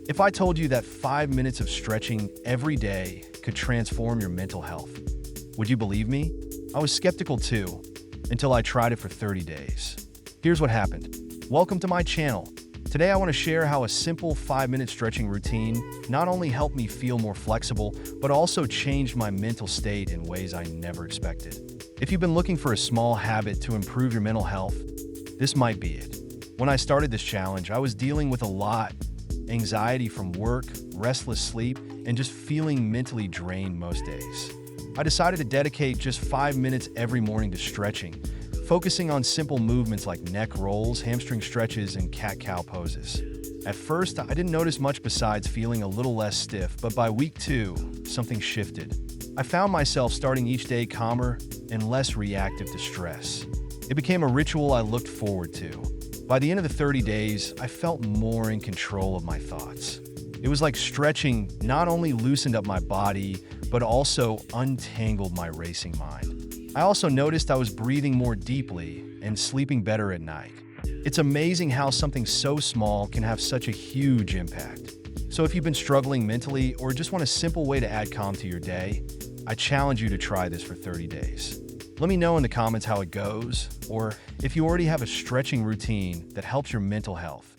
If I told you that 5 minutes of stretching every day could transform your mental health, would you believe me? I was skeptical too, until I tried it for 30 days. Here's what happened. Welcome to my channel. Today I want to share how a simple 5-minute stretching routine not only helped me feel more flexible, but also changed my mental state in ways I never expected. If you've been looking for a small habit to improve your mental health, this might be it. When I started this challenge, I was dealing with a lot: anxiety from work, restless sleep, and just feeling mentally drained most days. I decided to dedicate just 5 minutes every morning to stretching, focusing on simple movements like neck rolls, hamstring stretches, and cat-cow poses. At first, I didn't notice much besides feeling a little less stiff, but by week 2, something shifted. I found myself starting each day calmer and less reactive to stress. It became a ritual I looked forward to. By the end of the 30 days, I felt more in control of my thoughts. It was like stretching not only loosened up my body, but also untangled my racing mind. I also noticed I was breathing more deeply and sleeping better at night. It's amazing how something so small can have such a huge impact. So if you've been struggling mentally or just want a simple way to add calm to your day, I challenge you to try this for 30 days. Let me know in the comments how it goes, or if you already have a stretching routine that helps your mental health.